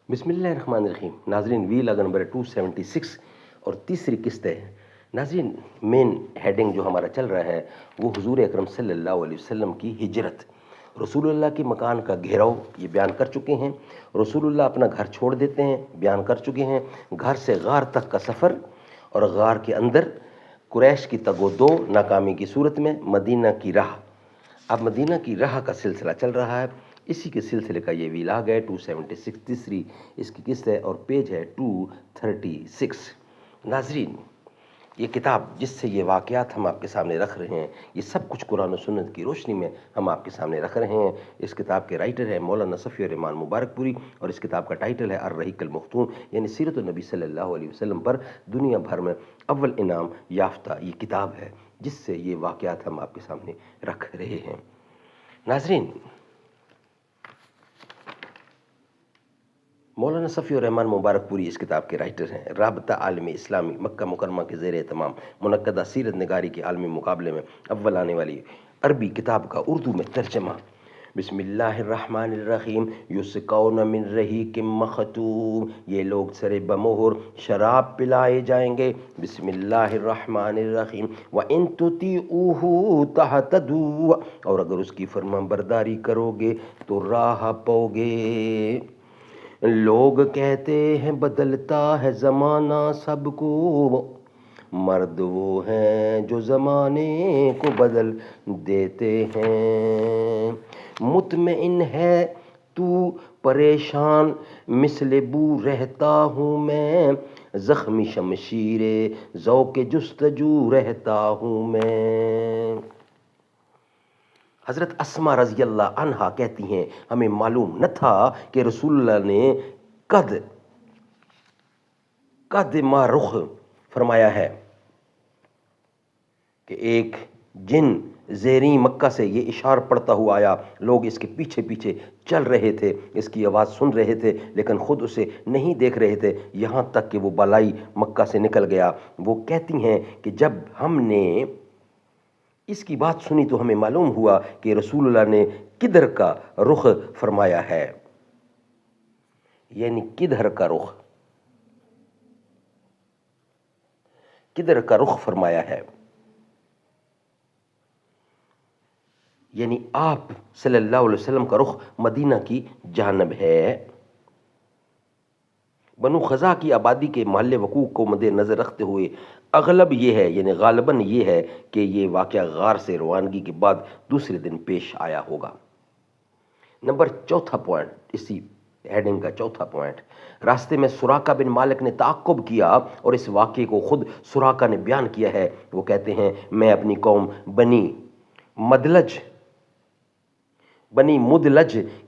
بسم اللہ الرحمن الرحیم. ناظرین، ویل اگر نمبر 276 اور تیسری قسط ہے. ناظرین، مین ہیڈنگ جو ہمارا چل رہا ہے وہ حضور اکرم صلی اللہ علیہ وسلم کی ہجرت، رسول اللہ کے مکان کا گھیراؤ یہ بیان کر چکے ہیں. رسول اللہ اپنا گھر چھوڑ دیتے ہیں، بیان کر چکے ہیں. گھر سے غار تک کا سفر اور غار کے اندر قریش کی تگ و دو ناکامی کی صورت میں مدینہ کی راہ. اب مدینہ کی راہ کا سلسلہ چل رہا ہے. اسی کے سلسلے کا یہ ویلاگ ہے 276، تیسری اس کی قسط ہے اور پیج ہے 236. ناظرین، یہ کتاب جس سے یہ واقعات ہم آپ کے سامنے رکھ رہے ہیں، یہ سب کچھ قرآن و سنت کی روشنی میں ہم آپ کے سامنے رکھ رہے ہیں. اس کتاب کے رائٹر ہے مولانا صفی الرحمان مبارک پوری، اور اس کتاب کا ٹائٹل ہے الرحیق المختوم، یعنی سیرت النبی صلی اللہ علیہ وسلم پر دنیا بھر میں اول انعام یافتہ یہ کتاب ہے جس سے یہ واقعات ہم آپ کے سامنے رکھ رہے ہیں. ناظرین، مولانا صفی الرحمان مبارک پوری اس کتاب کے رائٹر ہیں. رابطہ عالم اسلامی مکہ مکرمہ کے زیر اہتمام منعقدہ سیرت نگاری کے عالمی مقابلے میں اول آنے والی عربی کتاب کا اردو میں ترجمہ. بسم اللہ الرحمن الرحیم. یسقون من رحیق مختوم، یہ لوگ سر بمہر شراب پلائے جائیں گے. بسم اللہ الرحمن الرحیم. وَإِن تُطِیعُوهُ تَہْتَدُوا، اور اگر اس کی فرمان برداری کرو گے تو راہ پاؤ گے. لوگ کہتے ہیں بدلتا ہے زمانہ سب کو، مرد وہ ہیں جو زمانے کو بدل دیتے ہیں. مطمئن ہے تو پریشان مثل بو رہتا ہوں میں، زخمی شمشیر ذوق جستجو رہتا ہوں میں. حضرت اسما رضی اللہ عنہا کہتی ہیں ہمیں معلوم نہ تھا کہ رسول اللہ نے قد ما رخ فرمایا ہے کہ ایک جن زیریں مکہ سے یہ اشار پڑتا ہوا آیا. لوگ اس کے پیچھے پیچھے چل رہے تھے، اس کی آواز سن رہے تھے لیکن خود اسے نہیں دیکھ رہے تھے، یہاں تک کہ وہ بالائی مکہ سے نکل گیا. وہ کہتی ہیں کہ جب ہم نے اس کی بات سنی تو ہمیں معلوم ہوا کہ رسول اللہ نے کدھر کا رخ فرمایا ہے، یعنی کدھر کا رخ فرمایا ہے، یعنی آپ صلی اللہ علیہ وسلم کا رخ مدینہ کی جانب ہے. بنو خزاع کی آبادی کے محل وقوع کو مد نظر رکھتے ہوئے اغلب یہ ہے، یعنی غالباً یہ ہے کہ یہ واقعہ غار سے روانگی کے بعد دوسرے دن پیش آیا ہوگا. نمبر چوتھا پوائنٹ، اسی ہیڈنگ کا چوتھا پوائنٹ، راستے میں سراقہ بن مالک نے تعاقب کیا اور اس واقعے کو خود سراقہ نے بیان کیا ہے. وہ کہتے ہیں میں اپنی قوم بنی مدلج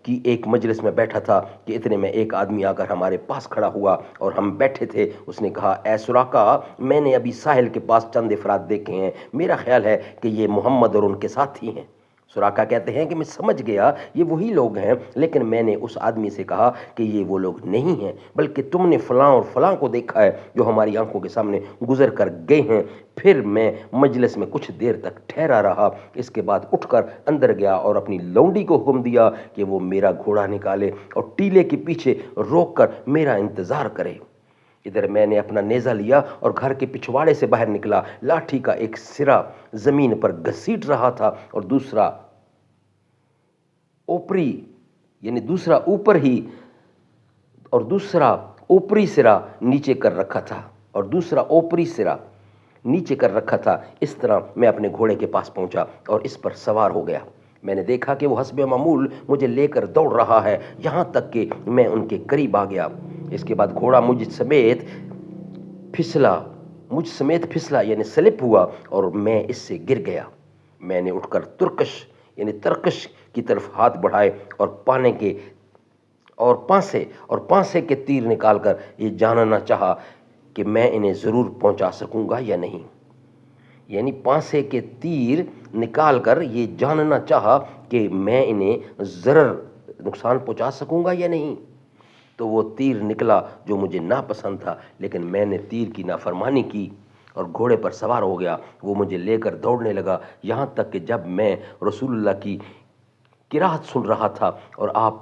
کی ایک مجلس میں بیٹھا تھا کہ اتنے میں ایک آدمی آ کر ہمارے پاس کھڑا ہوا اور ہم بیٹھے تھے. اس نے کہا اے سراقہ، میں نے ابھی ساحل کے پاس چند افراد دیکھے ہیں، میرا خیال ہے کہ یہ محمد اور ان کے ساتھی ہیں. سراقہ کہتے ہیں کہ میں سمجھ گیا یہ وہی لوگ ہیں، لیکن میں نے اس آدمی سے کہا کہ یہ وہ لوگ نہیں ہیں، بلکہ تم نے فلاں اور فلاں کو دیکھا ہے جو ہماری آنکھوں کے سامنے گزر کر گئے ہیں. پھر میں مجلس میں کچھ دیر تک ٹھہرا رہا، اس کے بعد اٹھ کر اندر گیا اور اپنی لونڈی کو حکم دیا کہ وہ میرا گھوڑا نکالے اور ٹیلے کے پیچھے روک کر میرا انتظار کرے. ادھر میں نے اپنا نیزہ لیا اور گھر کے پچھواڑے سے باہر نکلا. لاٹھی کا ایک سرا زمین پر گھسیٹ رہا تھا اور دوسرا اوپری سرا نیچے کر رکھا تھا. اس طرح میں اپنے گھوڑے کے پاس پہنچا اور اس پر سوار ہو گیا. میں نے دیکھا کہ وہ حسب معمول مجھے لے کر دوڑ رہا ہے، یہاں تک کہ میں ان کے قریب آ گیا. اس کے بعد گھوڑا مجھ سمیت پھسلا یعنی سلپ ہوا اور میں اس سے گر گیا. میں نے اٹھ کر ترکش کی طرف ہاتھ بڑھائے اور پانسے کے تیر نکال کر یہ جاننا چاہا کہ میں انہیں ضرور پہنچا سکوں گا یا نہیں. یعنی پانسے کے تیر نکال کر یہ جاننا چاہا کہ میں انہیں ضرر نقصان پہنچا سکوں گا یا نہیں. تو وہ تیر نکلا جو مجھے ناپسند تھا، لیکن میں نے تیر کی نافرمانی کی اور گھوڑے پر سوار ہو گیا. وہ مجھے لے کر دوڑنے لگا، یہاں تک کہ جب میں رسول اللہ کی قرات سن رہا تھا اور آپ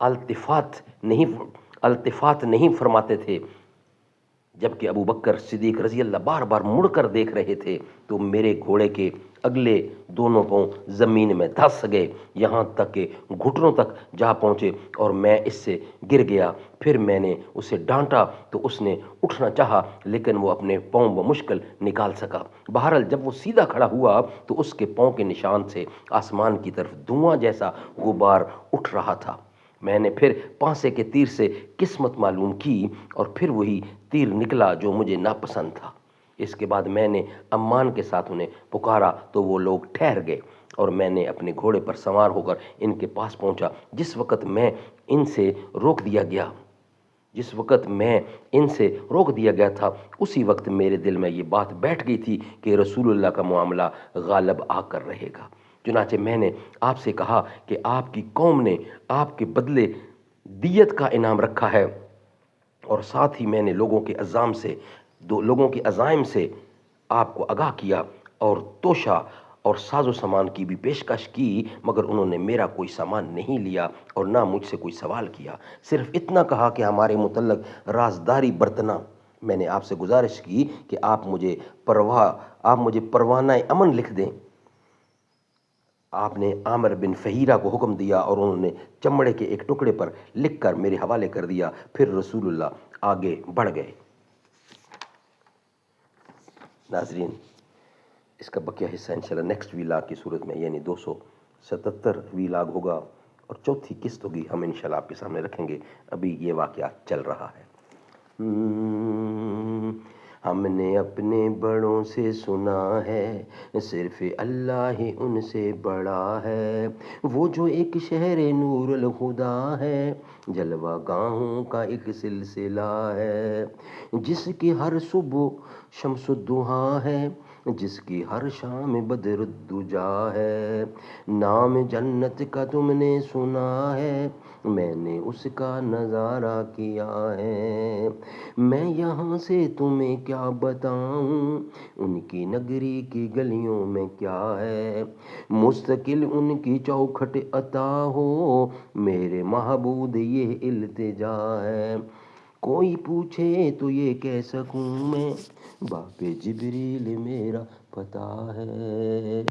التفات نہیں فرماتے تھے، جبکہ ابو بکر صدیق رضی اللہ بار بار مڑ کر دیکھ رہے تھے تو میرے گھوڑے کے اگلے دونوں پاؤں زمین میں دھس گئے، یہاں تک کہ گھٹنوں تک جا پہنچے اور میں اس سے گر گیا۔ پھر میں نے اسے ڈانٹا تو اس نے اٹھنا چاہا لیکن وہ اپنے پاؤں بمشکل نکال سکا۔ بہرحال جب وہ سیدھا کھڑا ہوا تو اس کے پاؤں کے نشان سے آسمان کی طرف دھواں جیسا غبار اٹھ رہا تھا۔ میں نے پھر پانسے کے تیر سے قسمت معلوم کی اور پھر وہی تیر نکلا جو مجھے ناپسند تھا۔ اس کے بعد میں نے امان کے ساتھ انہیں پکارا تو وہ لوگ ٹھہر گئے اور میں نے اپنے گھوڑے پر سوار ہو کر ان کے پاس پہنچا۔ جس وقت میں ان سے روک دیا گیا تھا اسی وقت میرے دل میں یہ بات بیٹھ گئی تھی کہ رسول اللہ کا معاملہ غالب آ کر رہے گا۔ چنانچہ میں نے آپ سے کہا کہ آپ کی قوم نے آپ کے بدلے دیت کا انعام رکھا ہے، اور ساتھ ہی میں نے لوگوں کے عزائم سے آپ کو آگاہ کیا اور توشہ اور ساز و سامان کی بھی پیشکش کی، مگر انہوں نے میرا کوئی سامان نہیں لیا اور نہ مجھ سے کوئی سوال کیا، صرف اتنا کہا کہ ہمارے متعلق رازداری برتنا۔ میں نے آپ سے گزارش کی کہ آپ مجھے پروانہ امن لکھ دیں۔ آپ نے عامر بن فہیرہ کو حکم دیا اور انہوں نے چمڑے کے ایک ٹکڑے پر لکھ کر میرے حوالے کر دیا۔ پھر رسول اللہ آگے بڑھ گئے۔ ناظرین، اس کا بقیہ حصہ انشاءاللہ نیکسٹ ویلاگ کی صورت میں یعنی 277 ویلاگ ہوگا اور چوتھی قسط ہوگی، ہم انشاءاللہ آپ کے سامنے رکھیں گے۔ ابھی یہ واقعہ چل رہا ہے۔ ہم نے اپنے بڑوں سے سنا ہے، صرف اللہ ہی ان سے بڑا ہے، وہ جو ایک شہر نور الہدا ہے، جلوہ گاہوں کا ایک سلسلہ ہے، جس کی ہر صبح شمس الضحیٰ ہے، جس کی ہر شام بدر الدجا ہے۔ نام جنت کا تم نے سنا ہے، میں نے اس کا نظارہ کیا ہے، میں یہاں سے تمہیں کیا بتاؤں، ان کی نگری کی گلیوں میں کیا ہے، مستقل ان کی چوکھٹ عطا ہو، میرے معبود یہ التجا ہے، کوئی پوچھے تو یہ کہہ سکوں میں، باپ جبریل میرا پتہ ہے۔